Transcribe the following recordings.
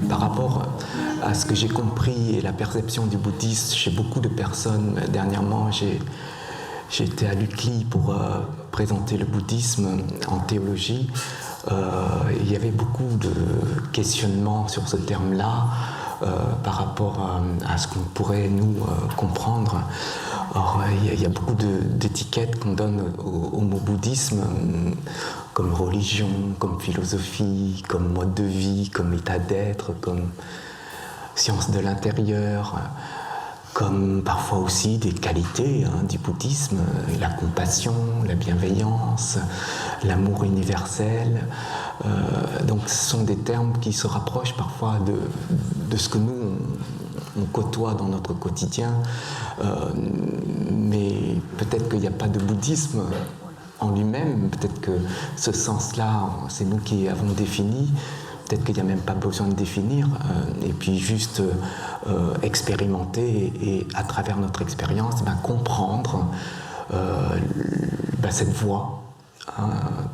Par rapport à ce que j'ai compris et la perception du bouddhisme chez beaucoup de personnes, dernièrement j'ai été à l'UCLI pour présenter le bouddhisme en théologie. Il y avait beaucoup de questionnements sur ce terme-là par rapport à ce qu'on pourrait nous comprendre. Or, il y a beaucoup d'étiquettes qu'on donne au mot bouddhisme, comme religion, comme philosophie, comme mode de vie, comme état d'être, comme science de l'intérieur, comme parfois aussi des qualités du bouddhisme, la compassion, la bienveillance, l'amour universel. Donc ce sont des termes qui se rapprochent parfois de ce que nous on côtoie dans notre quotidien, mais peut-être qu'il n'y a pas de bouddhisme en lui-même, peut-être que ce sens-là, c'est nous qui avons défini. Peut-être qu'il n'y a même pas besoin de définir, et puis juste expérimenter et à travers notre expérience, comprendre cette voie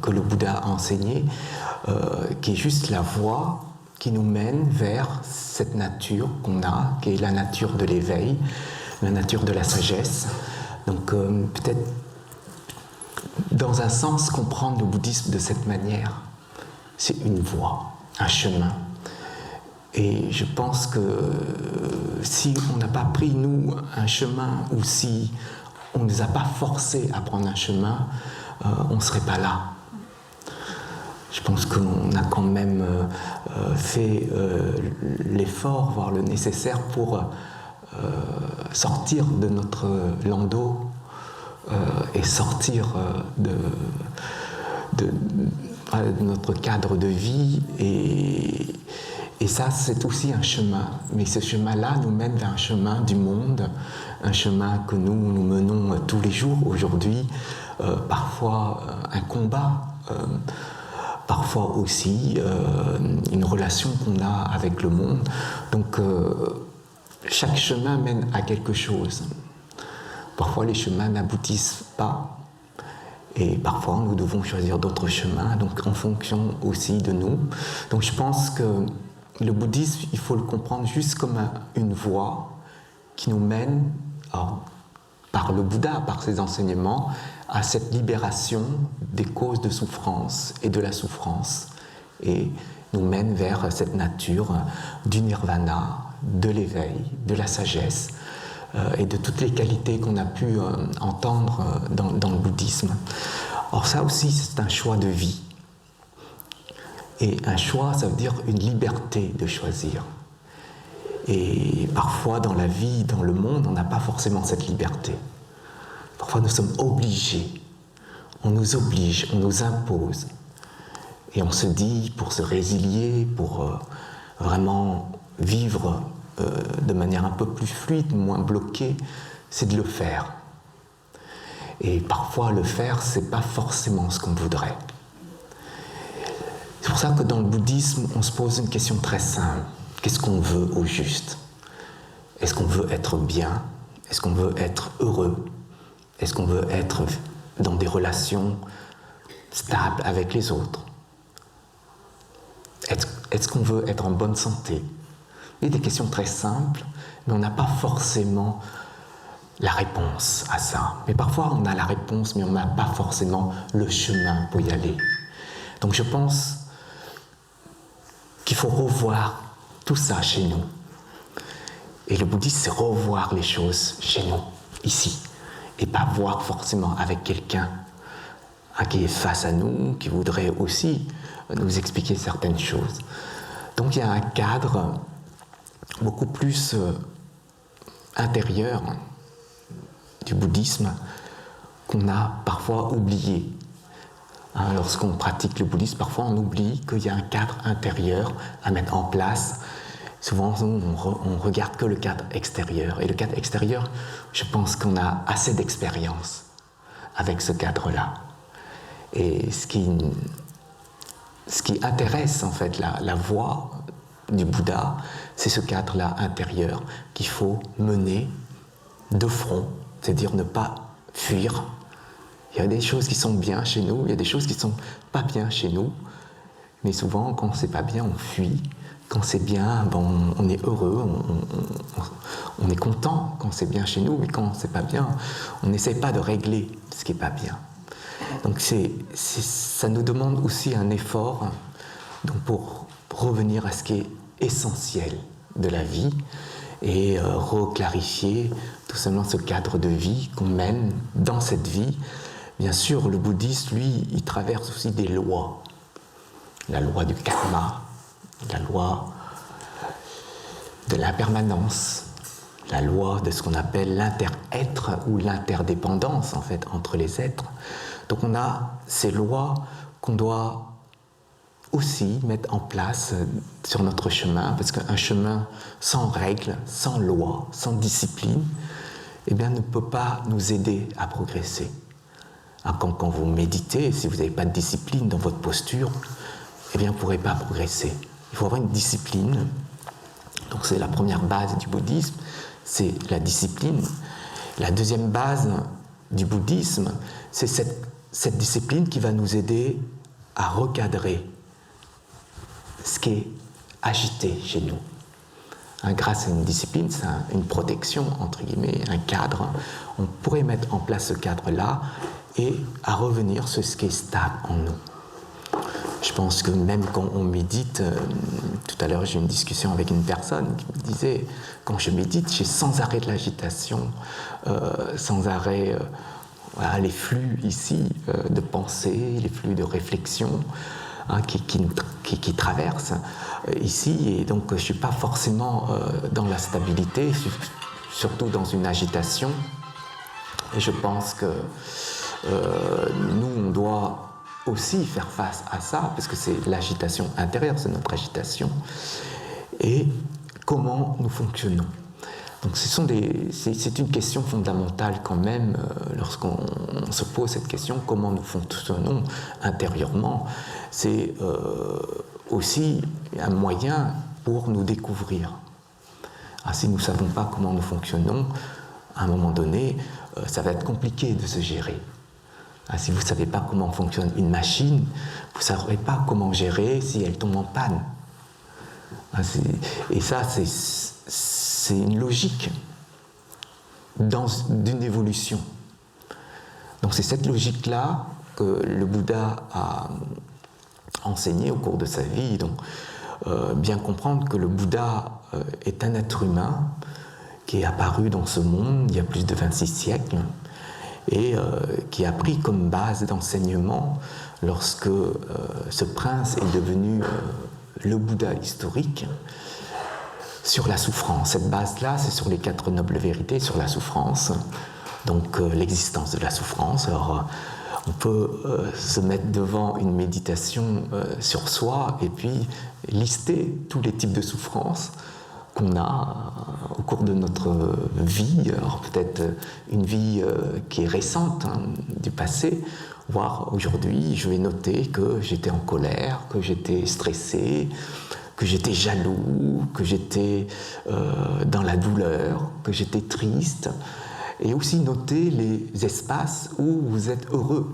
que le Bouddha a enseignée, qui est juste la voie qui nous mène vers cette nature qu'on a, qui est la nature de l'éveil, la nature de la sagesse. Donc peut-être, dans un sens, comprendre le bouddhisme de cette manière, c'est une voie, un chemin. Et je pense que si on n'a pas pris, nous, un chemin, ou si on ne nous a pas forcés à prendre un chemin, on ne serait pas là. Je pense qu'on a quand même fait l'effort, voire le nécessaire pour sortir de notre landau et sortir de notre cadre de vie. Et ça, c'est aussi un chemin. Mais ce chemin-là nous mène vers un chemin du monde, un chemin que nous menons tous les jours aujourd'hui, parfois un combat, parfois aussi une relation qu'on a avec le monde. Donc chaque chemin mène à quelque chose. Parfois les chemins n'aboutissent pas et parfois nous devons choisir d'autres chemins, donc en fonction aussi de nous. Donc je pense que le bouddhisme, il faut le comprendre juste comme une voie qui nous mène, par le Bouddha, par ses enseignements, à cette libération des causes de souffrance et de la souffrance, et nous mène vers cette nature du nirvana, de l'éveil, de la sagesse, et de toutes les qualités qu'on a pu entendre dans le bouddhisme. Or ça aussi, c'est un choix de vie. Et un choix, ça veut dire une liberté de choisir. Et parfois, dans la vie, dans le monde, on n'a pas forcément cette liberté. Parfois, nous sommes obligés. On nous oblige, on nous impose. Et on se dit, pour se résilier, pour vraiment vivre de manière un peu plus fluide, moins bloquée, c'est de le faire. Et parfois, le faire, c'est pas forcément ce qu'on voudrait. C'est pour ça que dans le bouddhisme, on se pose une question très simple. Qu'est-ce qu'on veut au juste? Est-ce qu'on veut être bien? Est-ce qu'on veut être heureux? Est-ce qu'on veut être dans des relations stables avec les autres? Est-ce qu'on veut être en bonne santé? Il y a des questions très simples, mais on n'a pas forcément la réponse à ça. Mais parfois, on a la réponse, mais on n'a pas forcément le chemin pour y aller. Donc je pense qu'il faut revoir tout ça chez nous. Et le bouddhisme, c'est revoir les choses chez nous, ici. Et pas voir forcément avec quelqu'un qui est face à nous, qui voudrait aussi nous expliquer certaines choses. Donc il y a un cadre beaucoup plus intérieur du bouddhisme qu'on a parfois oublié. Hein, lorsqu'on pratique le bouddhisme, parfois on oublie qu'il y a un cadre intérieur à mettre en place. Souvent, on regarde que le cadre extérieur. Et le cadre extérieur, je pense qu'on a assez d'expérience avec ce cadre-là. Et ce qui intéresse en fait la voie du Bouddha, c'est ce cadre-là intérieur qu'il faut mener de front, c'est-à-dire ne pas fuir. Il y a des choses qui sont bien chez nous, il y a des choses qui ne sont pas bien chez nous, mais souvent quand c'est pas bien, on fuit. Quand c'est bien, bon, on est heureux, on est content quand c'est bien chez nous, mais quand c'est pas bien, on n'essaie pas de régler ce qui est pas bien. Donc ça nous demande aussi un effort donc pour revenir à ce qui est essentiel de la vie et reclarifier tout simplement ce cadre de vie qu'on mène dans cette vie. Bien sûr, le bouddhisme, lui, il traverse aussi des lois. La loi du karma, la loi de l'impermanence, la loi de ce qu'on appelle l'inter-être ou l'interdépendance en fait entre les êtres. Donc on a ces lois qu'on doit aussi mettre en place sur notre chemin, parce qu'un chemin sans règles, sans loi, sans discipline, eh bien, ne peut pas nous aider à progresser. Quand vous méditez, si vous n'avez pas de discipline dans votre posture, eh bien, vous ne pourrez pas progresser. Il faut avoir une discipline. Donc c'est la première base du bouddhisme, c'est la discipline. La deuxième base du bouddhisme, c'est cette discipline qui va nous aider à recadrer ce qui est agité chez nous. Hein, grâce à une discipline, c'est une protection, entre guillemets, un cadre. On pourrait mettre en place ce cadre-là et à revenir sur ce qui est stable en nous. Je pense que même quand on médite, tout à l'heure j'ai eu une discussion avec une personne qui me disait, quand je médite, j'ai sans arrêt de l'agitation, sans arrêt voilà, les flux ici de pensée, les flux de réflexion hein, qui traversent ici, et donc je ne suis pas forcément dans la stabilité, surtout dans une agitation. Et je pense que nous, on doit aussi faire face à ça, parce que c'est l'agitation intérieure, c'est notre agitation, et comment nous fonctionnons. Donc c'est une question fondamentale quand même, lorsqu'on se pose cette question, comment nous fonctionnons intérieurement, c'est aussi un moyen pour nous découvrir. Ah, si nous ne savons pas comment nous fonctionnons, à un moment donné, ça va être compliqué de se gérer. Si vous ne savez pas comment fonctionne une machine, vous ne saurez pas comment gérer si elle tombe en panne. Et ça, c'est une logique d'une évolution. Donc c'est cette logique-là que le Bouddha a enseigné au cours de sa vie. Donc bien comprendre que le Bouddha est un être humain qui est apparu dans ce monde il y a plus de 26 siècles, et qui a pris comme base d'enseignement lorsque ce prince est devenu le Bouddha historique, sur la souffrance. Cette base-là, c'est sur les 4 nobles vérités, sur la souffrance, donc l'existence de la souffrance. Alors, on peut se mettre devant une méditation sur soi et puis lister tous les types de souffrances qu'on a au cours de notre vie, alors peut-être une vie qui est récente, hein, du passé, voire aujourd'hui, je vais noter que j'étais en colère, que j'étais stressé, que j'étais jaloux, que j'étais dans la douleur, que j'étais triste, et aussi noter les espaces où vous êtes heureux.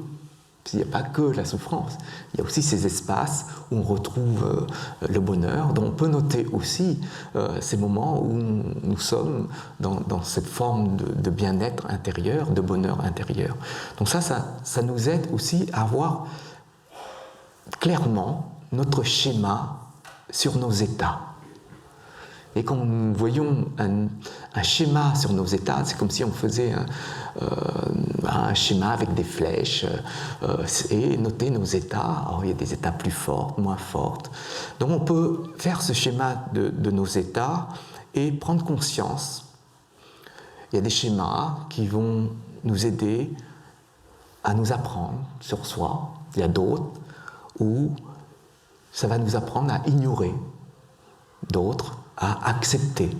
Il n'y a pas que la souffrance, il y a aussi ces espaces où on retrouve le bonheur, dont on peut noter aussi ces moments où nous sommes dans cette forme de bien-être intérieur, de bonheur intérieur. Donc ça nous aide aussi à voir clairement notre schéma sur nos états. Et quand nous voyons un schéma sur nos états, c'est comme si on faisait un schéma avec des flèches et noter nos états. Alors, il y a des états plus forts, moins forts. Donc on peut faire ce schéma de nos états et prendre conscience. Il y a des schémas qui vont nous aider à nous apprendre sur soi. Il y a d'autres où ça va nous apprendre à ignorer, d'autres à accepter,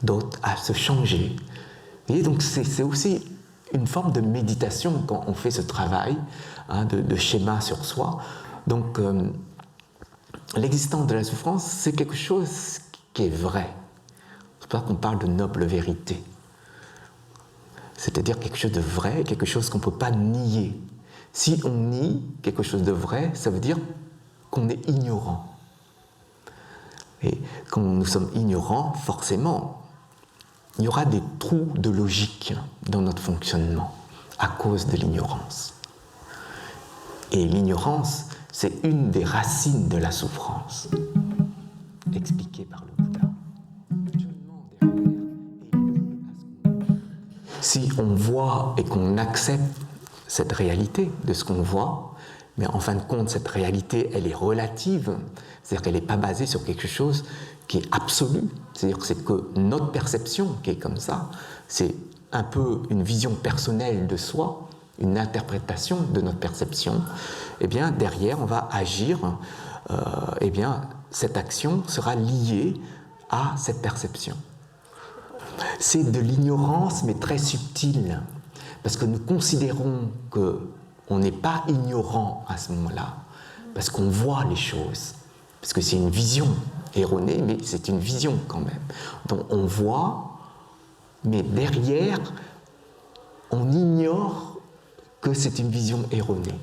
d'autres à se changer. Vous voyez, donc c'est aussi une forme de méditation quand on fait ce travail de schéma sur soi. Donc l'existence de la souffrance, c'est quelque chose qui est vrai. C'est pour ça qu'on parle de noble vérité. C'est-à-dire quelque chose de vrai, quelque chose qu'on ne peut pas nier. Si on nie quelque chose de vrai, ça veut dire qu'on est ignorant. Et quand nous sommes ignorants, forcément, il y aura des trous de logique dans notre fonctionnement à cause de l'ignorance. Et l'ignorance, c'est une des racines de la souffrance, expliquée par le Bouddha. Si on voit et qu'on accepte cette réalité de ce qu'on voit, mais en fin de compte, cette réalité, elle est relative, c'est-à-dire qu'elle n'est pas basée sur quelque chose qui est absolu, c'est-à-dire que c'est que notre perception qui est comme ça, c'est un peu une vision personnelle de soi, une interprétation de notre perception, et bien derrière, on va agir, et bien cette action sera liée à cette perception. C'est de l'ignorance, mais très subtile, parce que nous considérons qu'on n'est pas ignorant à ce moment-là, parce qu'on voit les choses, parce que c'est une vision erronée, mais c'est une vision quand même. Donc on voit, mais derrière, on ignore que c'est une vision erronée.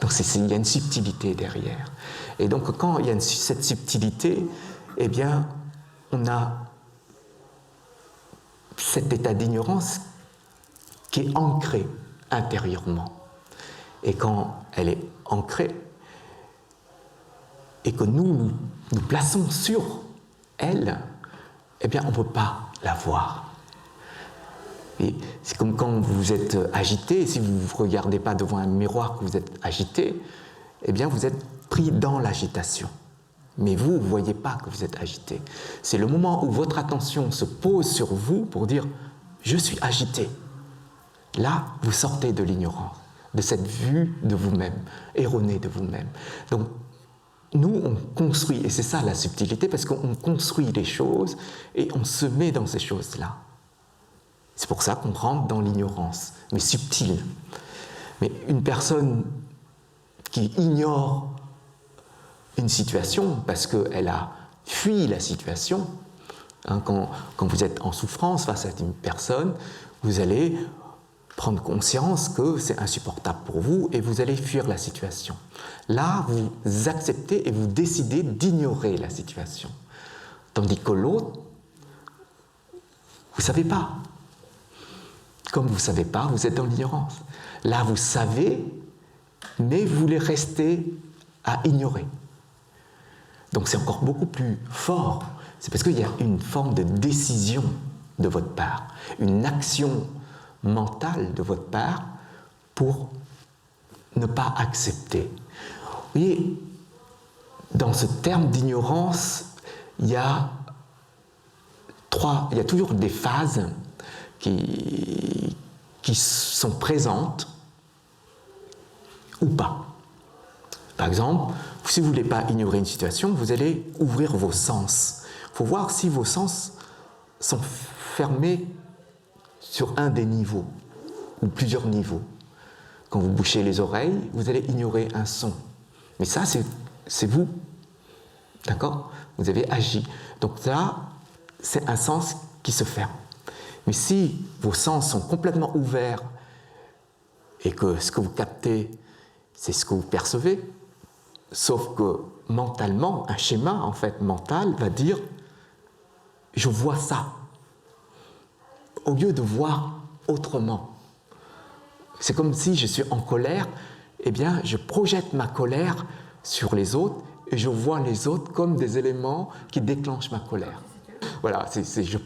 Donc il y a une subtilité derrière. Et donc quand il y a cette subtilité, eh bien, on a cet état d'ignorance qui est ancré intérieurement. Et quand elle est ancrée, et que nous plaçons sur elle, eh bien, on ne peut pas la voir. Et c'est comme quand vous êtes agité, si vous ne vous regardez pas devant un miroir que vous êtes agité, eh bien, vous êtes pris dans l'agitation. Mais vous ne voyez pas que vous êtes agité. C'est le moment où votre attention se pose sur vous pour dire « je suis agité ». Là, vous sortez de l'ignorance, de cette vue de vous-même, erronée de vous-même. Donc, nous, on construit, et c'est ça la subtilité, parce qu'on construit les choses et on se met dans ces choses-là. C'est pour ça qu'on rentre dans l'ignorance, mais subtile. Mais une personne qui ignore une situation parce qu'elle a fui la situation, quand vous êtes en souffrance face à une personne, vous allez prendre conscience que c'est insupportable pour vous et vous allez fuir la situation. Là, vous acceptez et vous décidez d'ignorer la situation. Tandis que l'autre, vous ne savez pas. Comme vous ne savez pas, vous êtes dans l'ignorance. Là, vous savez, mais vous voulez rester à ignorer. Donc c'est encore beaucoup plus fort. C'est parce qu'il y a une forme de décision de votre part, une action mentale de votre part pour ne pas accepter. Vous voyez, dans ce terme d'ignorance, il y a toujours des phases qui sont présentes ou pas. Par exemple, si vous ne voulez pas ignorer une situation, vous allez ouvrir vos sens. Il faut voir si vos sens sont fermés sur un des niveaux, ou plusieurs niveaux. Quand vous bouchez les oreilles, vous allez ignorer un son. Mais ça, c'est vous. D'accord ? Vous avez agi. Donc là, c'est un sens qui se ferme. Mais si vos sens sont complètement ouverts et que ce que vous captez, c'est ce que vous percevez, sauf que mentalement, un schéma en fait mental va dire « je vois ça », au lieu de voir autrement. C'est comme si je suis en colère, eh bien je projette ma colère sur les autres et je vois les autres comme des éléments qui déclenchent ma colère. Voilà, je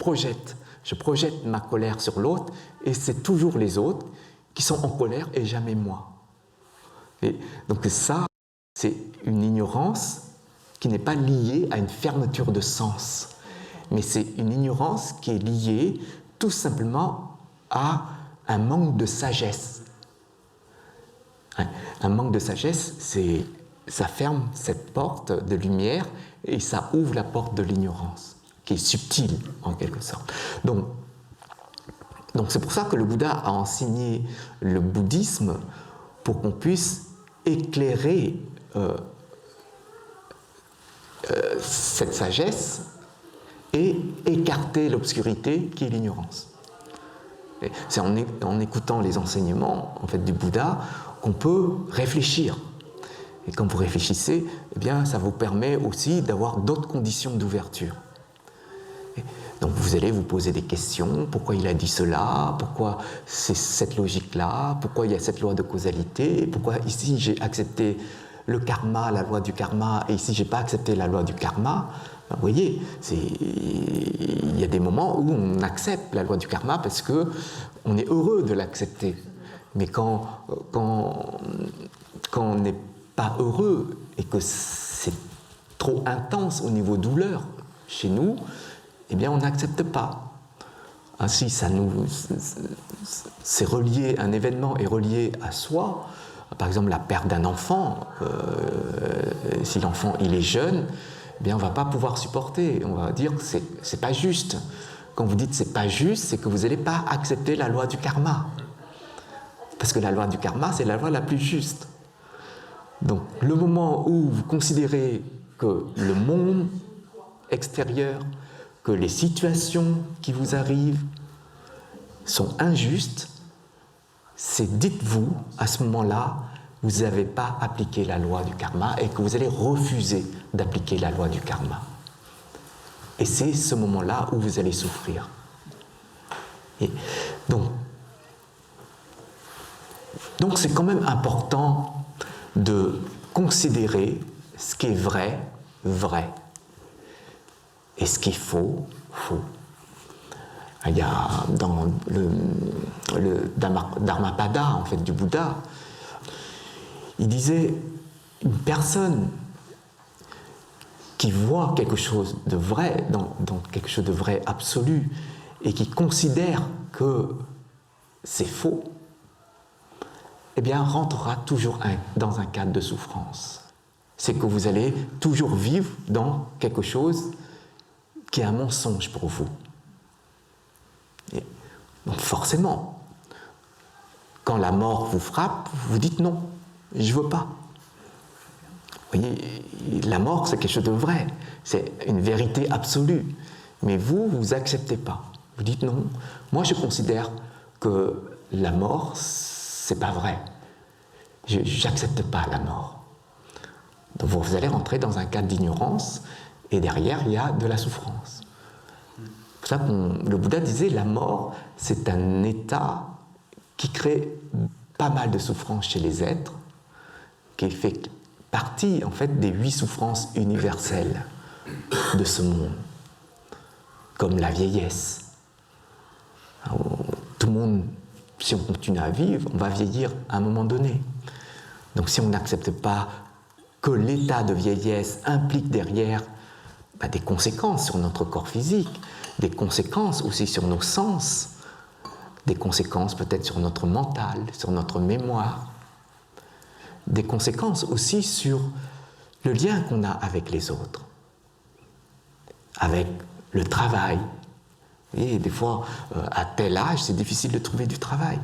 projette ma colère sur l'autre et c'est toujours les autres qui sont en colère et jamais moi. Et donc ça, c'est une ignorance qui n'est pas liée à une fermeture de sens, mais c'est une ignorance qui est liée tout simplement à un manque de sagesse. Un manque de sagesse, ça ferme cette porte de lumière et ça ouvre la porte de l'ignorance, qui est subtile en quelque sorte. Donc c'est pour ça que le Bouddha a enseigné le bouddhisme pour qu'on puisse éclairer cette sagesse et écarter l'obscurité qui est l'ignorance. C'est en écoutant les enseignements en fait, du Bouddha qu'on peut réfléchir. Et quand vous réfléchissez, eh bien, ça vous permet aussi d'avoir d'autres conditions d'ouverture. Donc vous allez vous poser des questions, pourquoi il a dit cela, pourquoi c'est cette logique-là, pourquoi il y a cette loi de causalité, pourquoi ici j'ai accepté le karma, la loi du karma, et ici j'ai pas accepté la loi du karma. Ben, vous voyez, il y a des moments où on accepte la loi du karma parce qu'on est heureux de l'accepter. Mais quand on n'est pas heureux et que c'est trop intense au niveau douleur chez nous, eh bien, on n'accepte pas. Ainsi, c'est relié, un événement est relié à soi. Par exemple, la perte d'un enfant, si l'enfant il est jeune, eh bien, on ne va pas pouvoir supporter. On va dire que c'est pas juste. Quand vous dites c'est pas juste, c'est que vous n'allez pas accepter la loi du karma. Parce que la loi du karma, c'est la loi la plus juste. Donc, le moment où vous considérez que le monde extérieur, que les situations qui vous arrivent sont injustes, c'est dites-vous, à ce moment-là, vous n'avez pas appliqué la loi du karma et que vous allez refuser d'appliquer la loi du karma. Et c'est ce moment-là où vous allez souffrir. Et donc c'est quand même important de considérer ce qui est vrai, vrai. Et ce qui est faux, faux. Il y a dans le Dharmapada en fait, du Bouddha, il disait une personne qui voit quelque chose de vrai, dans quelque chose de vrai absolu, et qui considère que c'est faux, eh bien rentrera toujours dans un cadre de souffrance. C'est que vous allez toujours vivre dans quelque chose qui est un mensonge pour vous. Et donc forcément, quand la mort vous frappe, vous dites non, je ne veux pas. Vous voyez, la mort c'est quelque chose de vrai, c'est une vérité absolue. Mais vous acceptez pas. Vous dites non, moi je considère que la mort, c'est pas vrai. J'accepte pas la mort. Donc vous allez rentrer dans un cadre d'ignorance. Et derrière, il y a de la souffrance. C'est pour ça que le Bouddha disait la mort, c'est un état qui crée pas mal de souffrance chez les êtres, qui fait partie, en fait, des 8 souffrances universelles de ce monde, comme la vieillesse. Alors, tout le monde, si on continue à vivre, on va vieillir à un moment donné. Donc si on n'accepte pas que l'état de vieillesse implique derrière des conséquences sur notre corps physique, des conséquences aussi sur nos sens, des conséquences peut-être sur notre mental, sur notre mémoire, des conséquences aussi sur le lien qu'on a avec les autres, avec le travail. Et des fois, à tel âge, c'est difficile de trouver du travail.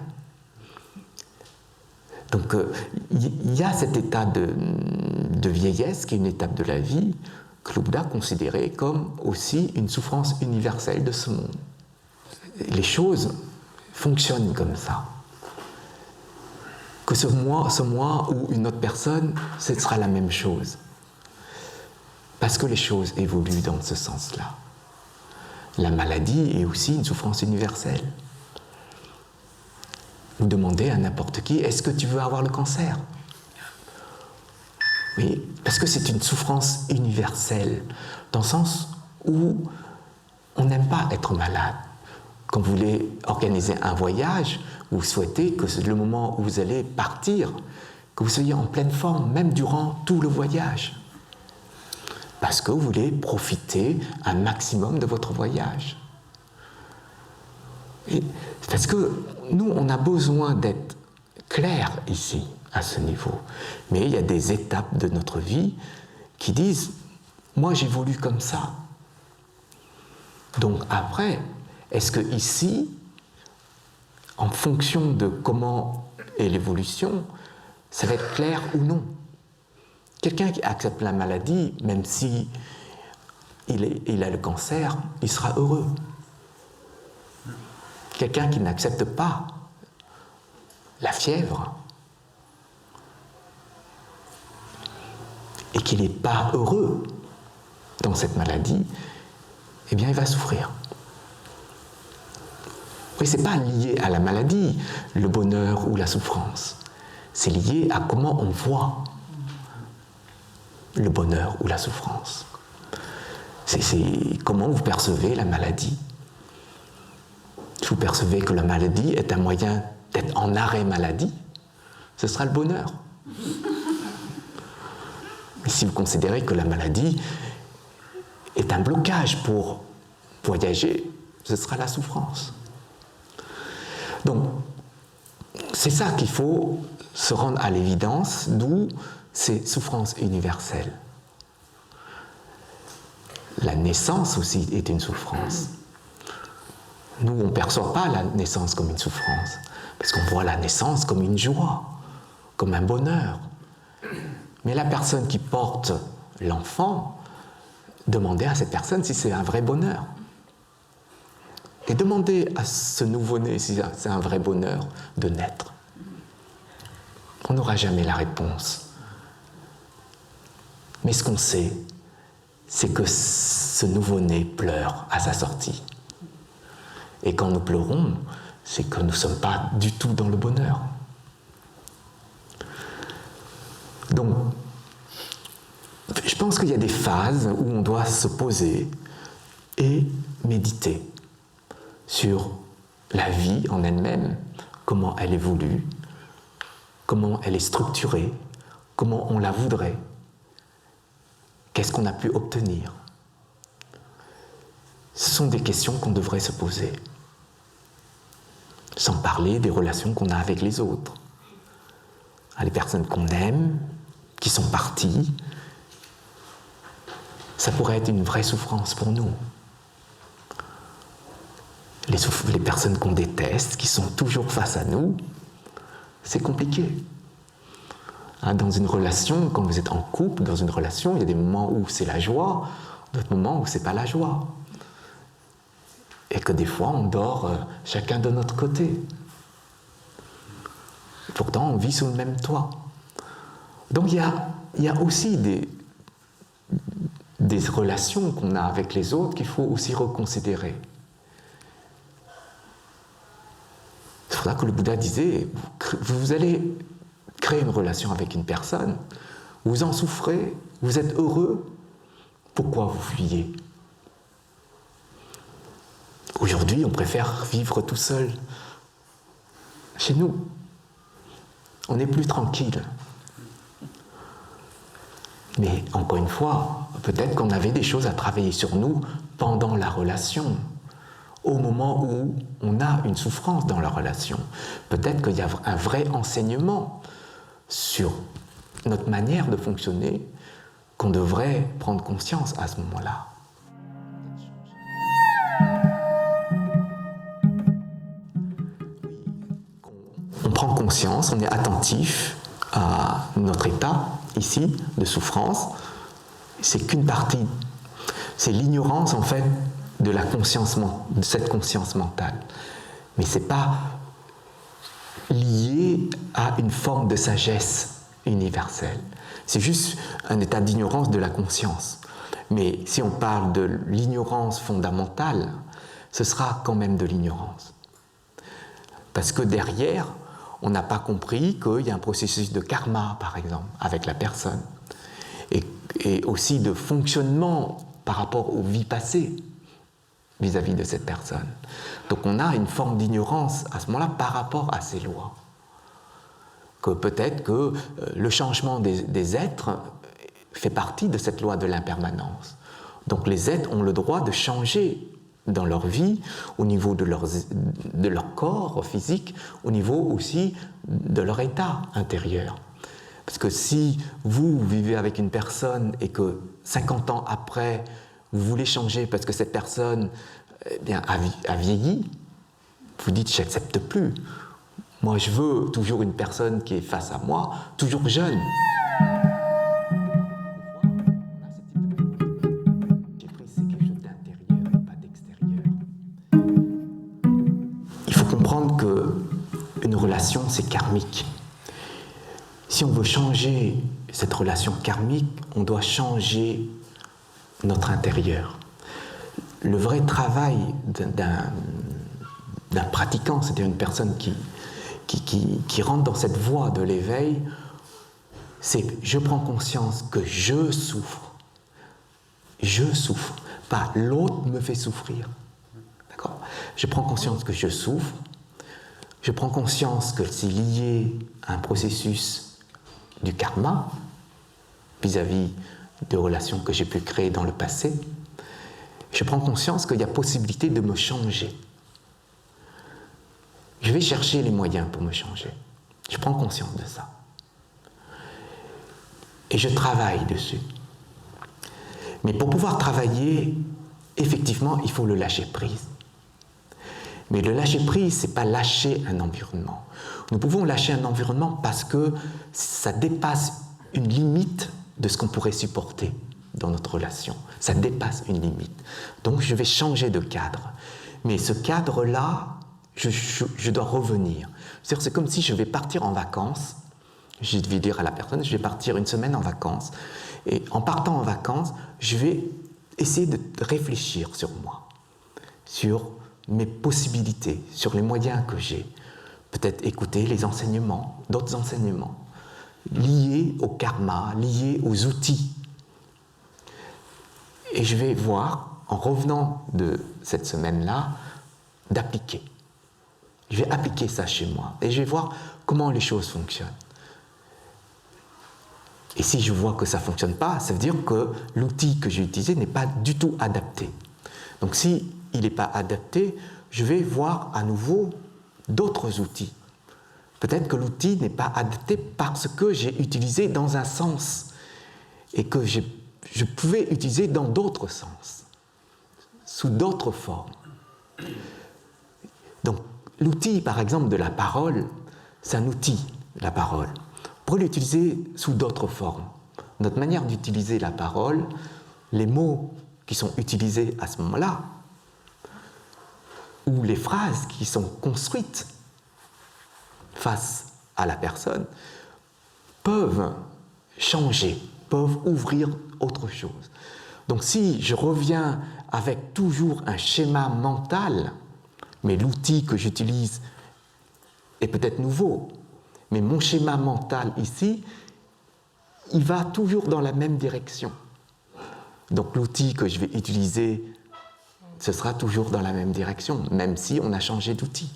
Donc, il y a cet état de vieillesse qui est une étape de la vie que le Bouddha considérait comme aussi une souffrance universelle de ce monde. Les choses fonctionnent comme ça. Que ce moi ou une autre personne, ce sera la même chose. Parce que les choses évoluent dans ce sens-là. La maladie est aussi une souffrance universelle. Vous demandez à n'importe qui, est-ce que tu veux avoir le cancer ? Oui, parce que c'est une souffrance universelle, dans le sens où on n'aime pas être malade. Quand vous voulez organiser un voyage, vous souhaitez que le moment où vous allez partir, que vous soyez en pleine forme, même durant tout le voyage. Parce que vous voulez profiter un maximum de votre voyage. Et parce que nous, on a besoin d'être clair ici. à ce niveau. Mais il y a des étapes de notre vie qui disent « moi j'évolue comme ça ». Donc après, est-ce que ici, en fonction de comment est l'évolution, ça va être clair ou non? Quelqu'un qui accepte la maladie, même si il a le cancer, il sera heureux. Quelqu'un qui n'accepte pas la fièvre et qui n'est pas heureux dans cette maladie, eh bien il va souffrir. Oui, ce n'est pas lié à la maladie, le bonheur ou la souffrance. C'est lié à comment on voit le bonheur ou la souffrance. C'est comment vous percevez la maladie. Si vous percevez que la maladie est un moyen d'être en arrêt maladie, ce sera le bonheur. Et si vous considérez que la maladie est un blocage pour voyager, ce sera la souffrance. Donc, c'est ça qu'il faut se rendre à l'évidence, d'où ces souffrances universelles. La naissance aussi est une souffrance. Nous, on ne perçoit pas la naissance comme une souffrance, parce qu'on voit la naissance comme une joie, comme un bonheur. Mais la personne qui porte l'enfant, demandez à cette personne si c'est un vrai bonheur. Et demandez à ce nouveau-né si c'est un vrai bonheur de naître. On n'aura jamais la réponse. Mais ce qu'on sait, c'est que ce nouveau-né pleure à sa sortie. Et quand nous pleurons, c'est que nous ne sommes pas du tout dans le bonheur. Donc, je pense qu'il y a des phases où on doit se poser et méditer sur la vie en elle-même, comment elle évolue, comment elle est structurée, comment on la voudrait, qu'est-ce qu'on a pu obtenir. Ce sont des questions qu'on devrait se poser, sans parler des relations qu'on a avec les autres, les personnes qu'on aime, qui sont parties. Ça pourrait être une vraie souffrance pour nous. Les personnes qu'on déteste, qui sont toujours face à nous, c'est compliqué. Dans une relation, quand vous êtes en couple, dans une relation, il y a des moments où c'est la joie, d'autres moments où c'est pas la joie. Et que des fois, on dort chacun de notre côté. Pourtant, on vit sous le même toit. Donc il y a aussi des relations qu'on a avec les autres qu'il faut aussi reconsidérer. C'est pour ça que le Bouddha disait, vous allez créer une relation avec une personne, vous en souffrez, vous êtes heureux, pourquoi vous fuyez? Aujourd'hui, on préfère vivre tout seul chez nous. On est plus tranquille. Mais encore une fois, peut-être qu'on avait des choses à travailler sur nous pendant la relation, au moment où on a une souffrance dans la relation. Peut-être qu'il y a un vrai enseignement sur notre manière de fonctionner qu'on devrait prendre conscience à ce moment-là. On prend conscience, on est attentif à notre état, ici, de souffrance. C'est qu'une partie. C'est l'ignorance, en fait, de cette conscience mentale. Mais ce n'est pas lié à une forme de sagesse universelle. C'est juste un état d'ignorance de la conscience. Mais si on parle de l'ignorance fondamentale, ce sera quand même de l'ignorance. Parce que derrière, on n'a pas compris qu'il y a un processus de karma, par exemple, avec la personne. Et aussi de fonctionnement par rapport aux vies passées vis-à-vis de cette personne. Donc on a une forme d'ignorance à ce moment-là par rapport à ces lois. Que peut-être que le changement des êtres fait partie de cette loi de l'impermanence. Donc les êtres ont le droit de changer dans leur vie, au niveau de leur corps physique, au niveau aussi de leur état intérieur. Parce que si vous vivez avec une personne et que 50 ans après, vous voulez changer parce que cette personne a vieilli, vous dites « j'accepte plus ». Moi, je veux toujours une personne qui est face à moi, toujours jeune. J'ai pris, c'est quelque chose d'intérieur, pas d'extérieur. Il faut comprendre qu'une relation, c'est karmique. Si on veut changer cette relation karmique, on doit changer notre intérieur. Le vrai travail d'un pratiquant, c'est-à-dire une personne qui rentre dans cette voie de l'éveil, c'est je prends conscience que je souffre, pas l'autre me fait souffrir. D'accord ? Je prends conscience que je souffre, je prends conscience que c'est lié à un processus du karma vis-à-vis de relations que j'ai pu créer dans le passé. Je prends conscience qu'il y a possibilité de me changer. Je vais chercher les moyens pour me changer. Je prends conscience de ça. Et je travaille dessus. Mais pour pouvoir travailler, effectivement, il faut le lâcher prise. Mais le lâcher prise, ce n'est pas lâcher un environnement. Nous pouvons lâcher un environnement parce que ça dépasse une limite de ce qu'on pourrait supporter dans notre relation. Ça dépasse une limite. Donc je vais changer de cadre. Mais ce cadre-là, je dois revenir. C'est-à-dire, c'est comme si je vais partir en vacances. Je vais dire à la personne, je vais partir une semaine en vacances. Et en partant en vacances, je vais essayer de réfléchir sur moi, sur mes possibilités, sur les moyens que j'ai. Peut-être écouter les enseignements, d'autres enseignements, liés au karma, liés aux outils. Et je vais voir, en revenant de cette semaine-là, d'appliquer. Je vais appliquer ça chez moi et je vais voir comment les choses fonctionnent. Et si je vois que ça ne fonctionne pas, ça veut dire que l'outil que j'ai utilisé n'est pas du tout adapté. Donc s'il n'est pas adapté, je vais voir à nouveau d'autres outils. Peut-être que l'outil n'est pas adapté parce que j'ai utilisé dans un sens et que je pouvais utiliser dans d'autres sens, sous d'autres formes. Donc l'outil, par exemple, de la parole, c'est un outil, la parole. On pourrait l'utiliser sous d'autres formes. Notre manière d'utiliser la parole, les mots qui sont utilisés à ce moment-là, ou les phrases qui sont construites face à la personne, peuvent changer, peuvent ouvrir autre chose. Donc si je reviens avec toujours un schéma mental, mais l'outil que j'utilise est peut-être nouveau, mais mon schéma mental ici, il va toujours dans la même direction. Donc l'outil que je vais utiliser, ce sera toujours dans la même direction, même si on a changé d'outil.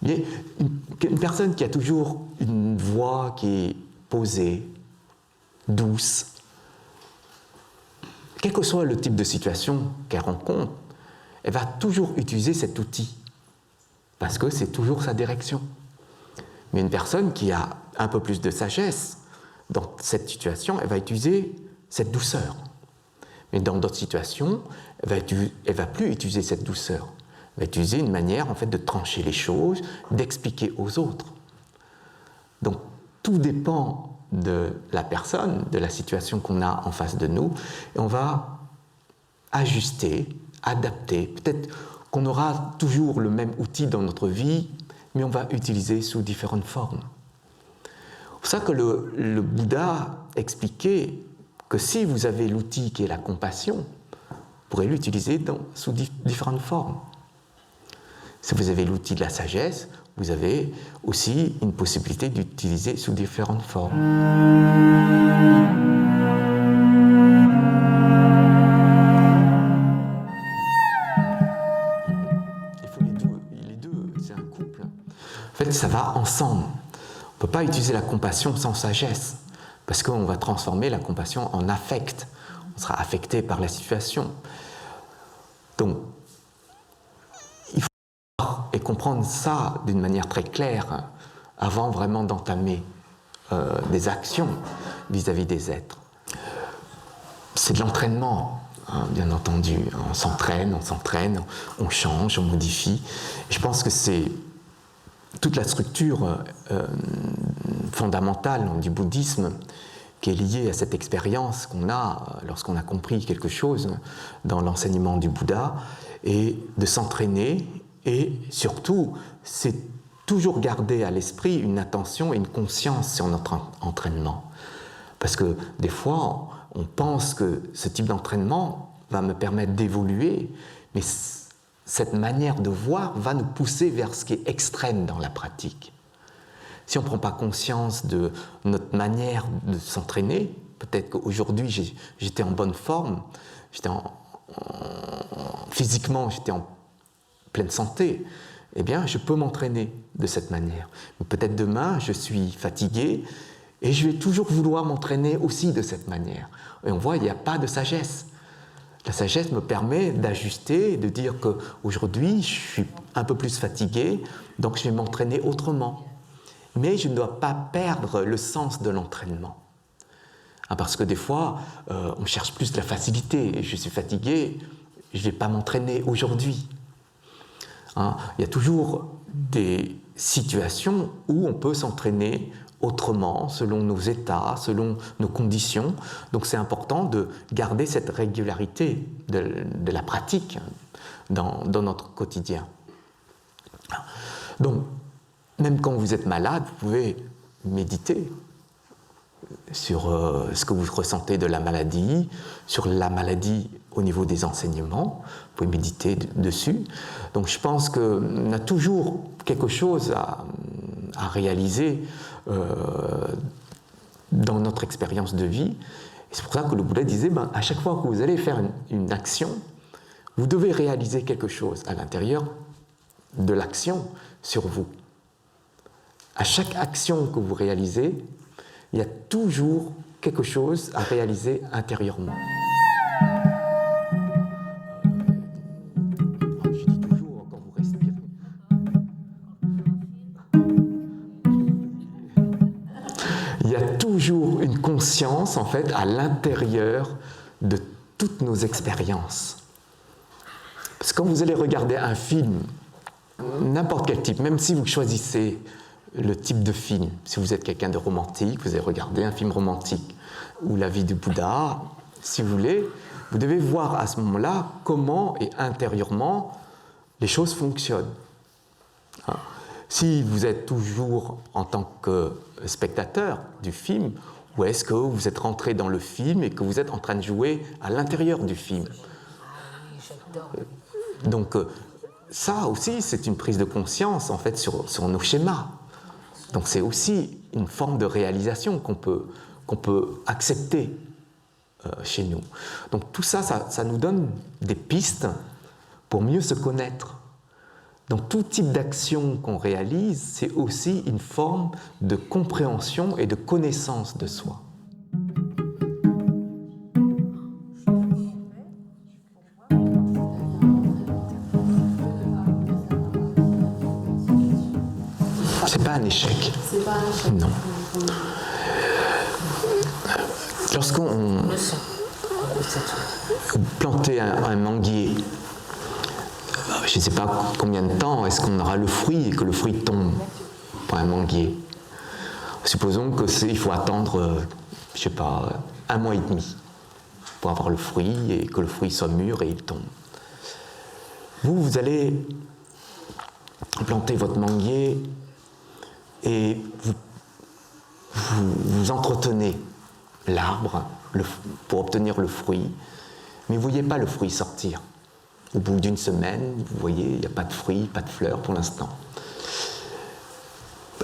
Mais une personne qui a toujours une voix qui est posée, douce, quel que soit le type de situation qu'elle rencontre, elle va toujours utiliser cet outil, parce que c'est toujours sa direction. Mais une personne qui a un peu plus de sagesse, dans cette situation, elle va utiliser cette douceur. Mais dans d'autres situations, elle va plus utiliser cette douceur. Elle va utiliser une manière en fait, de trancher les choses, d'expliquer aux autres. Donc tout dépend de la personne, de la situation qu'on a en face de nous, et on va ajuster, adapter. Peut-être qu'on aura toujours le même outil dans notre vie, mais on va utiliser sous différentes formes. C'est pour ça que le Bouddha expliquait que si vous avez l'outil qui est la compassion, vous pourrez l'utiliser sous différentes formes. Si vous avez l'outil de la sagesse, vous avez aussi une possibilité d'utiliser sous différentes formes. Il faut les deux, c'est un couple. En fait, ça va ensemble. On ne peut pas utiliser la compassion sans sagesse, parce qu'on va transformer la compassion en affect. On sera affecté par la situation. Donc, il faut voir et comprendre ça d'une manière très claire avant vraiment d'entamer des actions vis-à-vis des êtres. C'est de l'entraînement, hein, bien entendu. On s'entraîne, on change, on modifie. Et je pense que c'est toute la structure fondamentale du bouddhisme qui est liée à cette expérience qu'on a lorsqu'on a compris quelque chose dans l'enseignement du Bouddha, et de s'entraîner, et surtout, c'est toujours garder à l'esprit une attention et une conscience sur notre entraînement. Parce que des fois, on pense que ce type d'entraînement va me permettre d'évoluer, mais cette manière de voir va nous pousser vers ce qui est extrême dans la pratique. Si on ne prend pas conscience de notre manière de s'entraîner, peut-être qu'aujourd'hui j'étais en bonne forme, physiquement j'étais en pleine santé, eh bien je peux m'entraîner de cette manière. Mais peut-être demain je suis fatigué et je vais toujours vouloir m'entraîner aussi de cette manière. Et on voit, il n'y a pas de sagesse. La sagesse me permet d'ajuster, de dire qu'aujourd'hui je suis un peu plus fatigué, donc je vais m'entraîner autrement. Mais je ne dois pas perdre le sens de l'entraînement. Parce que des fois, on cherche plus la facilité. Je suis fatigué, je ne vais pas m'entraîner aujourd'hui. Il y a toujours des situations où on peut s'entraîner autrement, selon nos états, selon nos conditions. Donc c'est important de garder cette régularité de la pratique dans notre quotidien. Donc, même quand vous êtes malade, vous pouvez méditer sur ce que vous ressentez de la maladie, sur la maladie au niveau des enseignements. Vous pouvez méditer dessus. Donc je pense qu'on a toujours quelque chose à réaliser dans notre expérience de vie. Et c'est pour ça que le Bouddha disait, à chaque fois que vous allez faire une action, vous devez réaliser quelque chose à l'intérieur de l'action sur vous. À chaque action que vous réalisez, il y a toujours quelque chose à réaliser intérieurement. Je dis toujours quand vous respirez. Il y a toujours une conscience, en fait, à l'intérieur de toutes nos expériences. Parce que quand vous allez regarder un film, n'importe quel type, même si vous choisissez le type de film. Si vous êtes quelqu'un de romantique, vous allez regarder un film romantique. Ou la vie du Bouddha, si vous voulez, vous devez voir à ce moment-là comment et intérieurement les choses fonctionnent. Si vous êtes toujours en tant que spectateur du film, ou est-ce que vous êtes rentré dans le film et que vous êtes en train de jouer à l'intérieur du film? Donc ça aussi, c'est une prise de conscience en fait sur nos schémas. Donc c'est aussi une forme de réalisation qu'on peut accepter chez nous. Donc tout ça, ça nous donne des pistes pour mieux se connaître. Donc tout type d'action qu'on réalise, c'est aussi une forme de compréhension et de connaissance de soi. C'est pas un échec. C'est pas un échec. Non. Lorsqu'on plantait un manguier, je ne sais pas combien de temps est-ce qu'on aura le fruit et que le fruit tombe pour un manguier. Supposons qu'il faut attendre, je ne sais pas, 1 mois et demi pour avoir le fruit et que le fruit soit mûr et il tombe. Vous allez planter votre manguier et vous entretenez l'arbre pour obtenir le fruit, mais vous ne voyez pas le fruit sortir. Au bout d'1 semaine, vous voyez, il n'y a pas de fruits, pas de fleurs pour l'instant.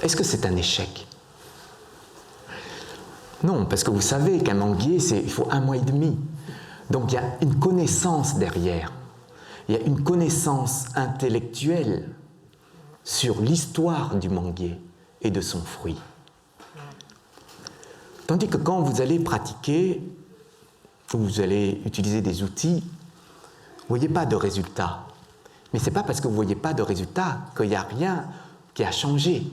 Est-ce que c'est un échec? Non, parce que vous savez qu'un manguier, il faut 1 mois et demi. Donc il y a une connaissance derrière. Il y a une connaissance intellectuelle sur l'histoire du manguier et de son fruit. Tandis que quand vous allez pratiquer, vous allez utiliser des outils, voyez pas de résultat. Mais ce n'est pas parce que vous ne voyez pas de résultat qu'il n'y a rien qui a changé,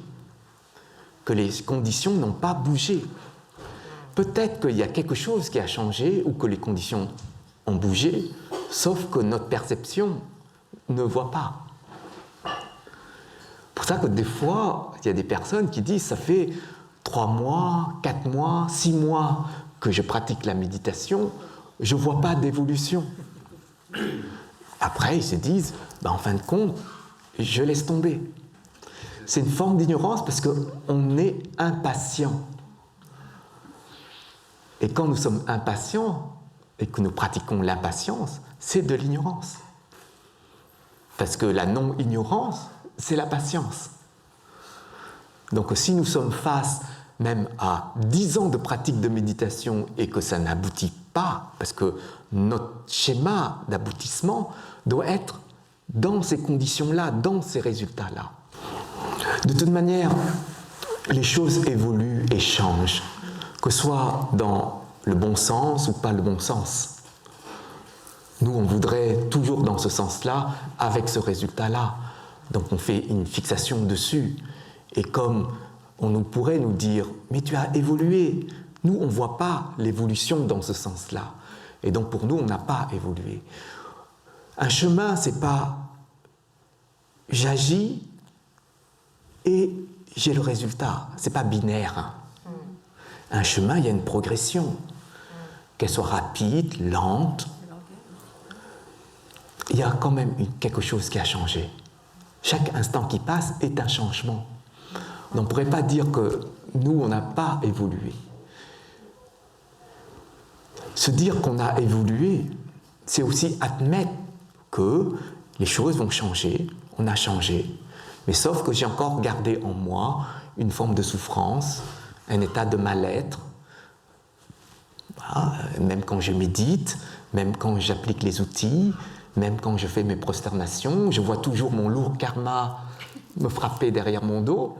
que les conditions n'ont pas bougé. Peut-être qu'il y a quelque chose qui a changé ou que les conditions ont bougé, sauf que notre perception ne voit pas. C'est pour ça que des fois, il y a des personnes qui disent « ça fait 3 mois, 4 mois, 6 mois que je pratique la méditation, je ne vois pas d'évolution. » Après, ils se disent ben, « en fin de compte, je laisse tomber. » C'est une forme d'ignorance parce qu'on est impatient. Et quand nous sommes impatients et que nous pratiquons l'impatience, c'est de l'ignorance. Parce que la non-ignorance, c'est la patience. Donc si nous sommes face même à 10 ans de pratique de méditation et que ça n'aboutit pas, parce que notre schéma d'aboutissement doit être dans ces conditions-là, dans ces résultats-là. De toute manière, les choses évoluent et changent, que ce soit dans le bon sens ou pas le bon sens. Nous, on voudrait toujours dans ce sens-là, avec ce résultat-là. Donc on fait une fixation dessus. Et comme on pourrait nous dire « mais tu as évolué », nous, on ne voit pas l'évolution dans ce sens-là. Et donc pour nous, on n'a pas évolué. Un chemin, ce n'est pas « j'agis et j'ai le résultat ». Ce n'est pas binaire. Un chemin, il y a une progression. Qu'elle soit rapide, lente, il y a quand même quelque chose qui a changé. Chaque instant qui passe est un changement. On ne pourrait pas dire que nous, on n'a pas évolué. Se dire qu'on a évolué, c'est aussi admettre que les choses vont changer, on a changé, mais sauf que j'ai encore gardé en moi une forme de souffrance, un état de mal-être. Voilà, même quand je médite, même quand j'applique les outils, même quand je fais mes prosternations, je vois toujours mon lourd karma me frapper derrière mon dos.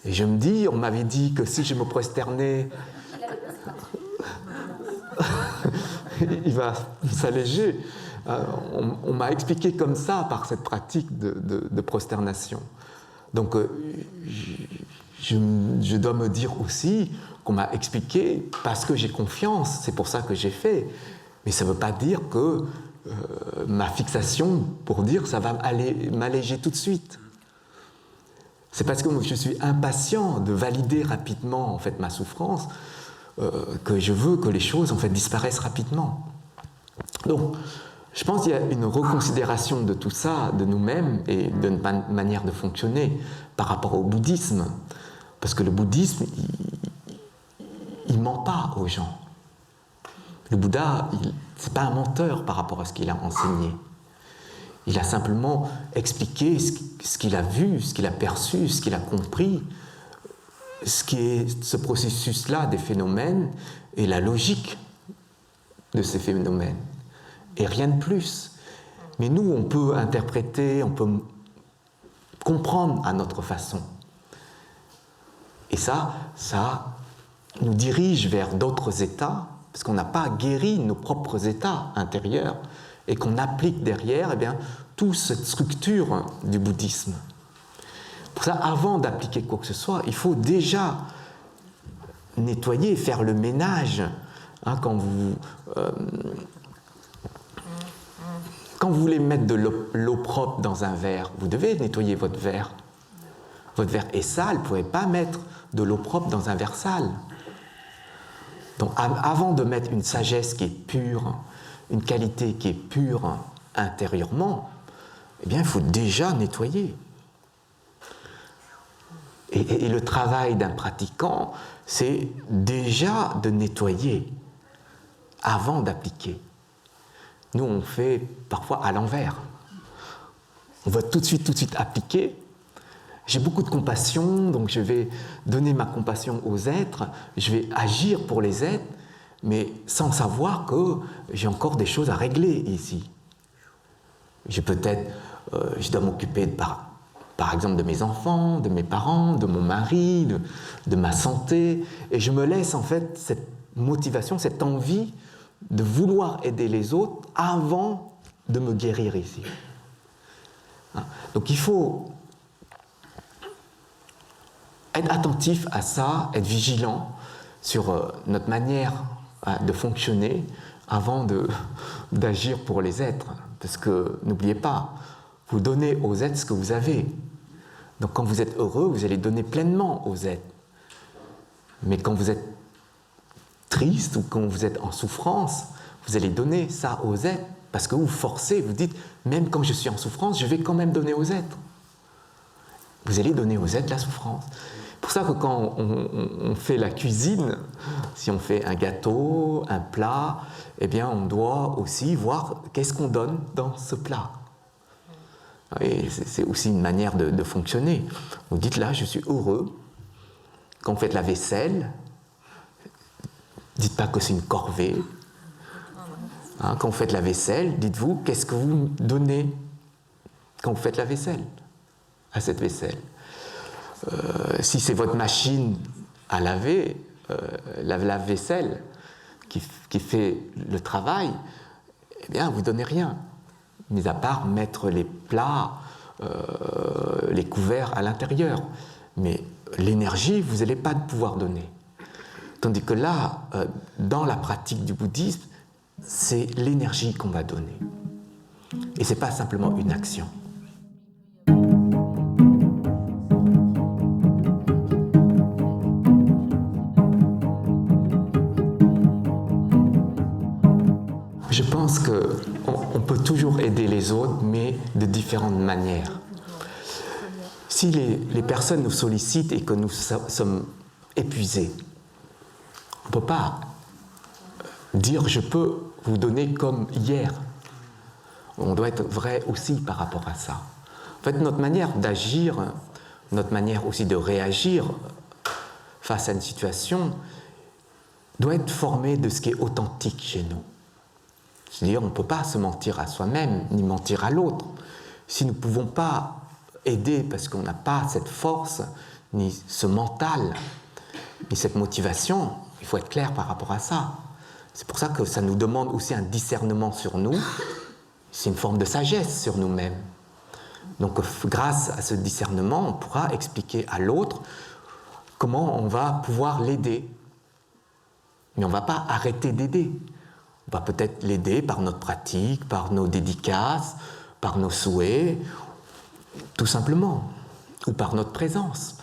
Et je me dis, on m'avait dit que si je me prosternais, il va s'alléger. On m'a expliqué comme ça par cette pratique de prosternation. Donc, je dois me dire aussi qu'on m'a expliqué parce que j'ai confiance, c'est pour ça que j'ai fait. Mais ça ne veut pas dire que ma fixation pour dire ça va m'alléger tout de suite. C'est parce que je suis impatient de valider rapidement en fait, ma souffrance que je veux que les choses en fait, disparaissent rapidement. Donc, je pense qu'il y a une reconsidération de tout ça, de nous-mêmes et de notre manière de fonctionner par rapport au bouddhisme. Parce que le bouddhisme, il ne ment pas aux gens. Le Bouddha, ce n'est pas un menteur par rapport à ce qu'il a enseigné. Il a simplement expliqué ce qu'il a vu, ce qu'il a perçu, ce qu'il a compris, ce qui est ce processus-là des phénomènes et la logique de ces phénomènes. Et rien de plus. Mais nous, on peut interpréter, on peut comprendre à notre façon. Et ça nous dirige vers d'autres états, parce qu'on n'a pas guéri nos propres états intérieurs, et qu'on applique derrière eh bien, toute cette structure du bouddhisme. Pour ça, avant d'appliquer quoi que ce soit, il faut déjà nettoyer, faire le ménage. Hein, quand vous voulez mettre de l'eau propre dans un verre, vous devez nettoyer votre verre. Votre verre est sale, vous ne pouvez pas mettre de l'eau propre dans un verre sale. Donc avant de mettre une sagesse qui est pure, une qualité qui est pure intérieurement, eh bien, il faut déjà nettoyer. Et le travail d'un pratiquant, c'est déjà de nettoyer avant d'appliquer. Nous, on fait parfois à l'envers. On va tout de suite appliquer. J'ai beaucoup de compassion, donc je vais donner ma compassion aux êtres, je vais agir pour les êtres, mais sans savoir que j'ai encore des choses à régler ici. Je dois m'occuper par exemple de mes enfants, de mes parents, de mon mari, de ma santé, et je me laisse en fait cette motivation, cette envie de vouloir aider les autres avant de me guérir ici. Hein? Donc il faut être attentif à ça, être vigilant sur notre manière de fonctionner avant d'agir pour les êtres. Parce que n'oubliez pas, vous donnez aux êtres ce que vous avez. Donc quand vous êtes heureux, vous allez donner pleinement aux êtres. Mais quand vous êtes triste ou quand vous êtes en souffrance, vous allez donner ça aux êtres. Parce que vous forcez, vous dites, même quand je suis en souffrance, je vais quand même donner aux êtres. Vous allez donner aux êtres la souffrance. C'est pour ça que quand on fait la cuisine, si on fait un gâteau, un plat, eh bien on doit aussi voir qu'est-ce qu'on donne dans ce plat. Et c'est aussi une manière de fonctionner. Vous dites là, je suis heureux. Quand vous faites la vaisselle, dites pas que c'est une corvée. Hein, quand vous faites la vaisselle, dites-vous, qu'est-ce que vous donnez quand vous faites la vaisselle, à cette vaisselle. Si c'est votre machine à laver, la lave-vaisselle qui fait le travail, eh bien, vous ne donnez rien, mis à part mettre les plats, les couverts à l'intérieur. Mais l'énergie, vous n'allez pas pouvoir donner. Tandis que là, dans la pratique du bouddhisme, c'est l'énergie qu'on va donner. Et ce n'est pas simplement une action. Je pense qu'on peut toujours aider les autres, mais de différentes manières. Si les personnes nous sollicitent et que nous sommes épuisés, on ne peut pas dire « je peux vous donner comme hier ». On doit être vrai aussi par rapport à ça. En fait, notre manière d'agir, notre manière aussi de réagir face à une situation doit être formée de ce qui est authentique chez nous. C'est-à-dire, on ne peut pas se mentir à soi-même, ni mentir à l'autre. Si nous ne pouvons pas aider parce qu'on n'a pas cette force, ni ce mental, ni cette motivation, il faut être clair par rapport à ça. C'est pour ça que ça nous demande aussi un discernement sur nous. C'est une forme de sagesse sur nous-mêmes. Donc, grâce à ce discernement, on pourra expliquer à l'autre comment on va pouvoir l'aider. Mais on ne va pas arrêter d'aider. On va peut-être l'aider par notre pratique, par nos dédicaces, par nos souhaits, tout simplement, ou par notre présence.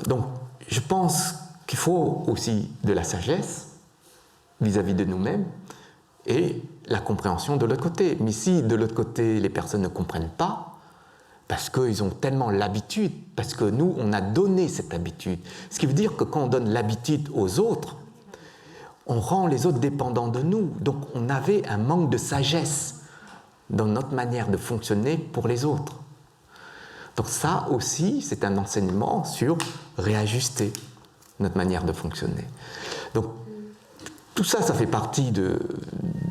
Donc, je pense qu'il faut aussi de la sagesse vis-à-vis de nous-mêmes et la compréhension de l'autre côté. Mais si de l'autre côté, les personnes ne comprennent pas, parce qu'ils ont tellement l'habitude, parce que nous, on a donné cette habitude. Ce qui veut dire que quand on donne l'habitude aux autres, on rend les autres dépendants de nous. Donc on avait un manque de sagesse dans notre manière de fonctionner pour les autres. Donc ça aussi, c'est un enseignement sur réajuster notre manière de fonctionner. Donc tout ça, ça fait partie de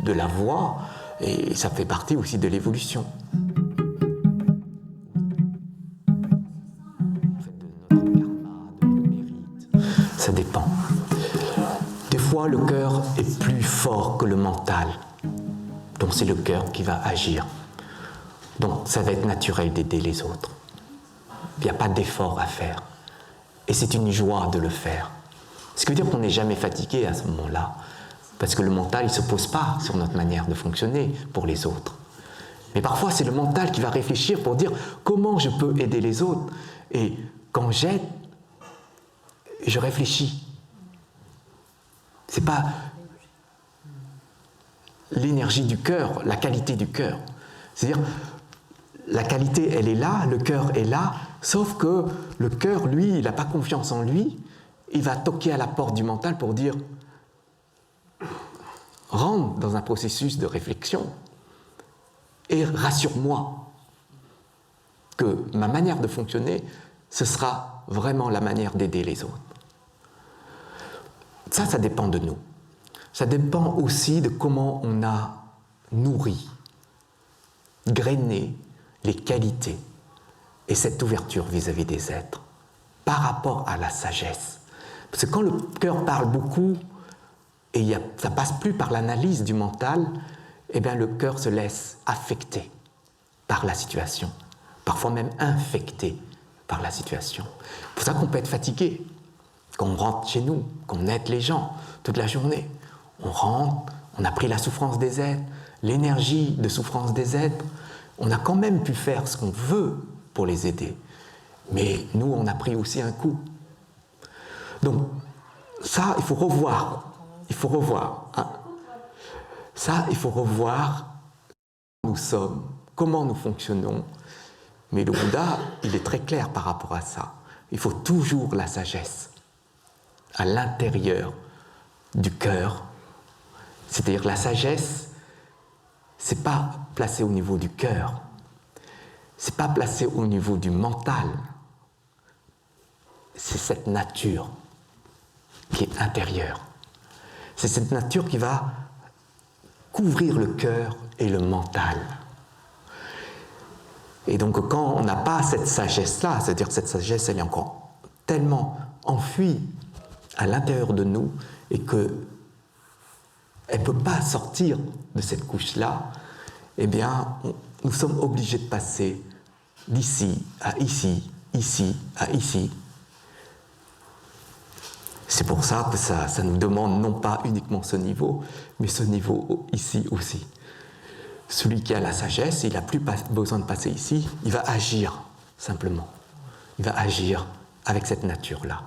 la voie et ça fait partie aussi de l'évolution. De notre karma, de nos mérites, ça dépend. Des fois, le cœur est plus fort que le mental. Donc c'est le cœur qui va agir. Donc ça va être naturel d'aider les autres. Il n'y a pas d'effort à faire. Et c'est une joie de le faire. Ce qui veut dire qu'on n'est jamais fatigué à ce moment-là. Parce que le mental, il ne se pose pas sur notre manière de fonctionner pour les autres. Mais parfois, c'est le mental qui va réfléchir pour dire comment je peux aider les autres. Et quand j'aide, je réfléchis. Ce n'est pas l'énergie du cœur, la qualité du cœur. C'est-à-dire, la qualité, elle est là, le cœur est là, sauf que le cœur, lui, il n'a pas confiance en lui, il va toquer à la porte du mental pour dire « rentre dans un processus de réflexion et rassure-moi que ma manière de fonctionner, ce sera vraiment la manière d'aider les autres. » Ça dépend de nous. Ça dépend aussi de comment on a nourri, grainé les qualités et cette ouverture vis-à-vis des êtres par rapport à la sagesse. Parce que quand le cœur parle beaucoup, et ça ne passe plus par l'analyse du mental, eh bien le cœur se laisse affecter par la situation, parfois même infecté par la situation. C'est pour ça qu'on peut être fatigué quand on rentre chez nous, qu'on aide les gens toute la journée. On rentre, on a pris la souffrance des êtres, l'énergie de souffrance des êtres. On a quand même pu faire ce qu'on veut pour les aider. Mais nous, on a pris aussi un coup. Donc, ça, il faut revoir. Il faut revoir. Ça, il faut revoir qui nous sommes, comment nous fonctionnons. Mais le Bouddha, il est très clair par rapport à ça. Il faut toujours la sagesse à l'intérieur du cœur. C'est-à-dire la sagesse, c'est pas placé au niveau du cœur, c'est pas placé au niveau du mental. C'est cette nature qui est intérieure. C'est cette nature qui va couvrir le cœur et le mental. Et donc quand on n'a pas cette sagesse-là, c'est-à-dire que cette sagesse, elle est encore tellement enfuie à l'intérieur de nous et qu'elle ne peut pas sortir de cette couche-là, eh bien, nous sommes obligés de passer d'ici à ici, ici à ici. C'est pour ça que ça nous demande non pas uniquement ce niveau, mais ce niveau ici aussi. Celui qui a la sagesse, il n'a plus besoin de passer ici, il va agir simplement. Il va agir avec cette nature-là.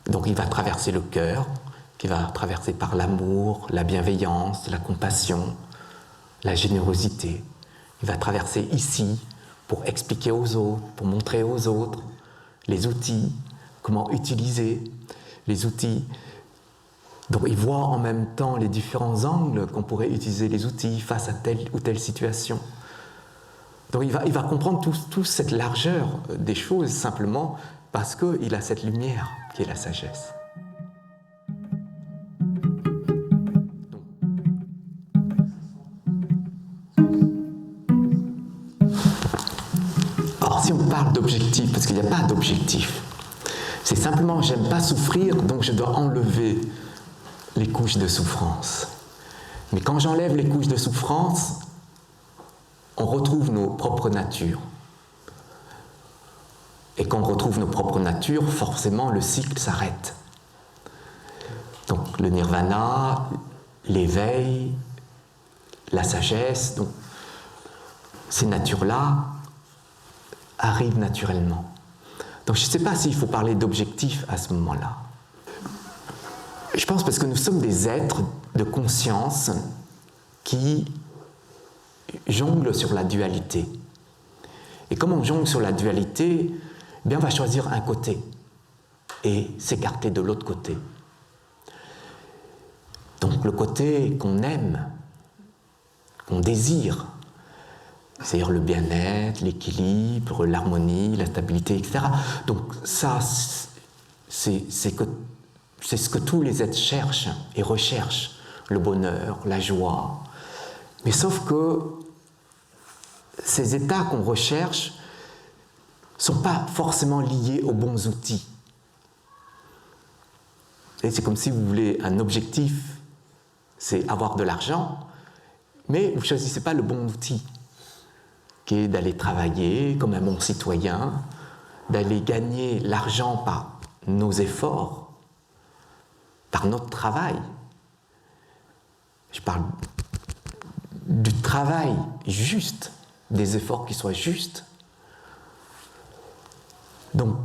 Donc il va traverser le cœur, qui va traverser par l'amour, la bienveillance, la compassion, la générosité. Il va traverser ici pour expliquer aux autres, pour montrer aux autres les outils, comment utiliser les outils. Donc il voit en même temps les différents angles qu'on pourrait utiliser les outils face à telle ou telle situation. Donc il va comprendre toute cette largeur des choses simplement parce qu'il a cette lumière qui est la sagesse. Alors si on parle d'objectif, parce qu'il n'y a pas d'objectif, c'est simplement j'aime pas souffrir, donc je dois enlever les couches de souffrance. Mais quand j'enlève les couches de souffrance, on retrouve nos propres natures. Et quand on retrouve nos propres natures, forcément le cycle s'arrête. Donc le nirvana, l'éveil, la sagesse, donc, ces natures-là arrivent naturellement. Donc je ne sais pas s'il faut parler d'objectif à ce moment-là. Je pense parce que nous sommes des êtres de conscience qui jonglent sur la dualité. Et comme on jongle sur la dualité, eh bien on va choisir un côté et s'écarter de l'autre côté. Donc le côté qu'on aime, qu'on désire, c'est-à-dire le bien-être, l'équilibre, l'harmonie, la stabilité, etc. Donc ça, c'est ce que tous les êtres cherchent et recherchent, le bonheur, la joie. Mais sauf que ces états qu'on recherche ne sont pas forcément liés aux bons outils. Et c'est comme si vous voulez un objectif, c'est avoir de l'argent, mais vous ne choisissez pas le bon outil, qui est d'aller travailler comme un bon citoyen, d'aller gagner l'argent par nos efforts, par notre travail. Je parle du travail juste, des efforts qui soient justes. Donc,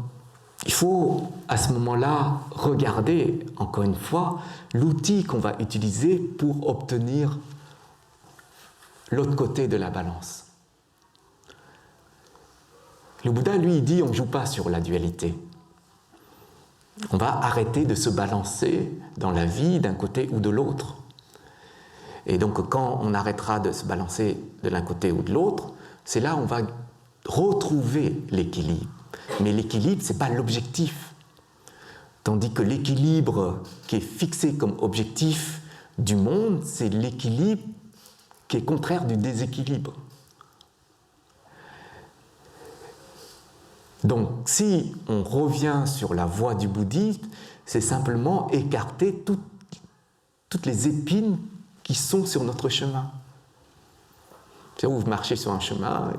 il faut à ce moment-là regarder, encore une fois, l'outil qu'on va utiliser pour obtenir l'autre côté de la balance. Le Bouddha, lui, il dit on ne joue pas sur la dualité. On va arrêter de se balancer dans la vie d'un côté ou de l'autre. Et donc, quand on arrêtera de se balancer de l'un côté ou de l'autre, c'est là où on va retrouver l'équilibre. Mais l'équilibre, ce n'est pas l'objectif. Tandis que l'équilibre qui est fixé comme objectif du monde, c'est l'équilibre qui est contraire du déséquilibre. Donc, si on revient sur la voie du bouddhisme, c'est simplement écarter toutes les épines qui sont sur notre chemin. C'est-à-dire, vous marchez sur un chemin,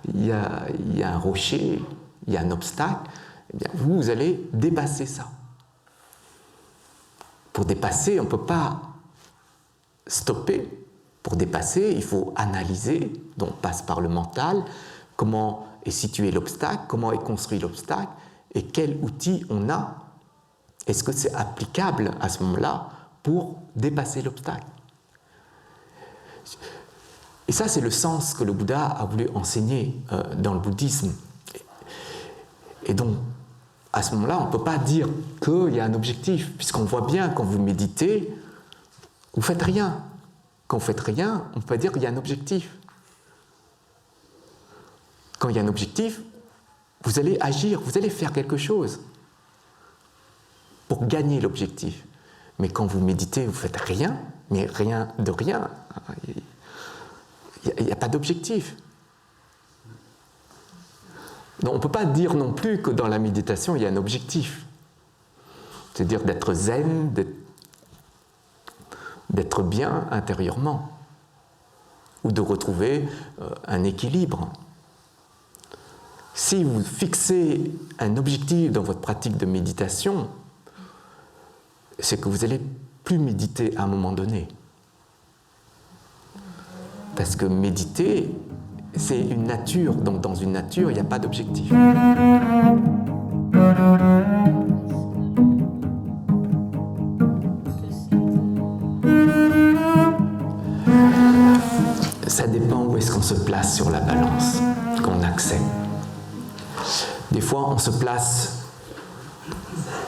il y a un rocher, il y a un obstacle, eh bien, vous allez dépasser ça. Pour dépasser, on ne peut pas stopper. Pour dépasser, il faut analyser, donc on passe par le mental, comment est situé l'obstacle, comment est construit l'obstacle, et quel outil on a. Est-ce que c'est applicable à ce moment-là pour dépasser l'obstacle? Et ça, c'est le sens que le Bouddha a voulu enseigner dans le bouddhisme. Et donc, à ce moment-là, on ne peut pas dire qu'il y a un objectif, puisqu'on voit bien, quand vous méditez, vous ne faites rien. Quand vous ne faites rien, on ne peut pas dire qu'il y a un objectif. Quand il y a un objectif, vous allez agir, vous allez faire quelque chose pour gagner l'objectif. Mais quand vous méditez, vous ne faites rien, mais rien de rien. Il n'y a pas d'objectif. Donc, on ne peut pas dire non plus que dans la méditation, il y a un objectif. C'est-à-dire d'être zen, d'être bien intérieurement, ou de retrouver un équilibre. Si vous fixez un objectif dans votre pratique de méditation, c'est que vous n'allez plus méditer à un moment donné. Parce que méditer, c'est une nature, donc dans une nature, il n'y a pas d'objectif. Ça dépend où est-ce qu'on se place sur la balance, qu'on accepte. Des fois, on se place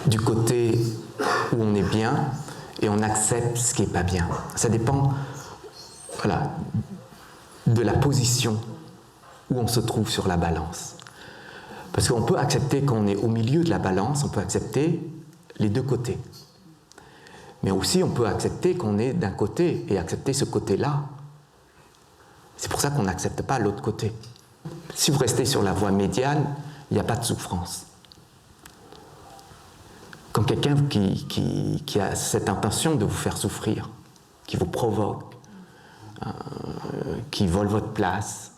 du côté où on est bien et on accepte ce qui n'est pas bien. Ça dépend, voilà, de la position où on se trouve sur la balance. Parce qu'on peut accepter qu'on est au milieu de la balance, on peut accepter les deux côtés. Mais aussi, on peut accepter qu'on est d'un côté et accepter ce côté-là. C'est pour ça qu'on n'accepte pas l'autre côté. Si vous restez sur la voie médiane, il n'y a pas de souffrance. Comme quelqu'un qui a cette intention de vous faire souffrir, qui vous provoque, qui vole votre place.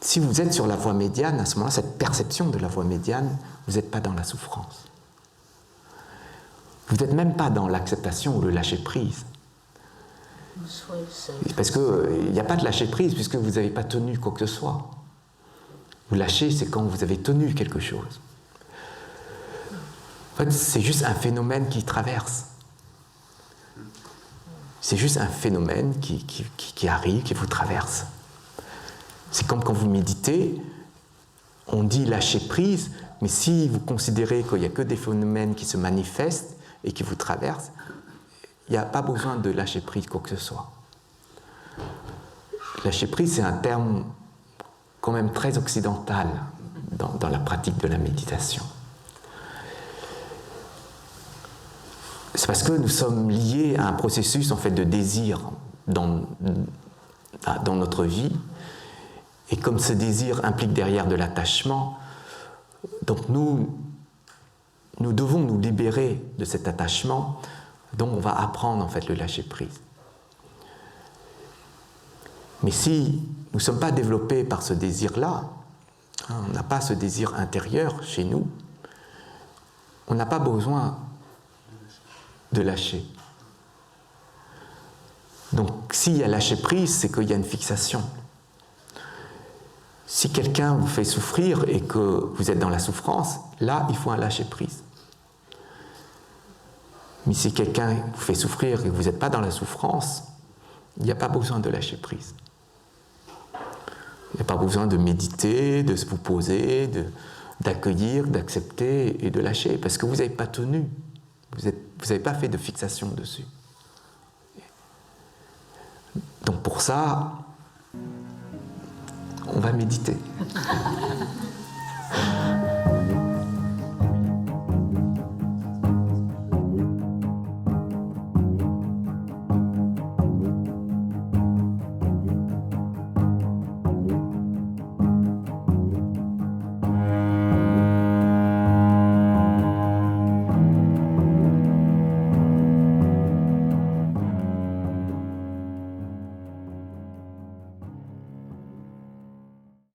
Si vous êtes sur la voie médiane, à ce moment-là, cette perception de la voie médiane, vous n'êtes pas dans la souffrance. Vous n'êtes même pas dans l'acceptation ou le lâcher-prise. Parce qu'il n'y a pas de lâcher-prise puisque vous n'avez pas tenu quoi que ce soit. Vous lâchez, c'est quand vous avez tenu quelque chose. En fait, c'est juste un phénomène qui traverse. C'est juste un phénomène qui arrive, qui vous traverse. C'est comme quand vous méditez, on dit lâcher prise, mais si vous considérez qu'il n'y a que des phénomènes qui se manifestent et qui vous traversent, il n'y a pas besoin de lâcher prise quoi que ce soit. Lâcher prise, c'est un terme quand même très occidental dans la pratique de la méditation. C'est parce que nous sommes liés à un processus en fait, de désir dans notre vie. Et comme ce désir implique derrière de l'attachement, donc nous devons nous libérer de cet attachement, donc on va apprendre en fait le lâcher-prise. Mais si nous ne sommes pas développés par ce désir-là, on n'a pas ce désir intérieur chez nous, on n'a pas besoin de lâcher. Donc s'il y a lâcher-prise, c'est qu'il y a une fixation. Si quelqu'un vous fait souffrir et que vous êtes dans la souffrance, là, il faut un lâcher-prise. Mais si quelqu'un vous fait souffrir et que vous n'êtes pas dans la souffrance, il n'y a pas besoin de lâcher-prise. Il n'y a pas besoin de méditer, de se vous poser, d'accueillir, d'accepter et de lâcher, parce que vous n'avez pas tenu. Vous n'avez pas fait de fixation dessus. Donc pour ça, on va méditer.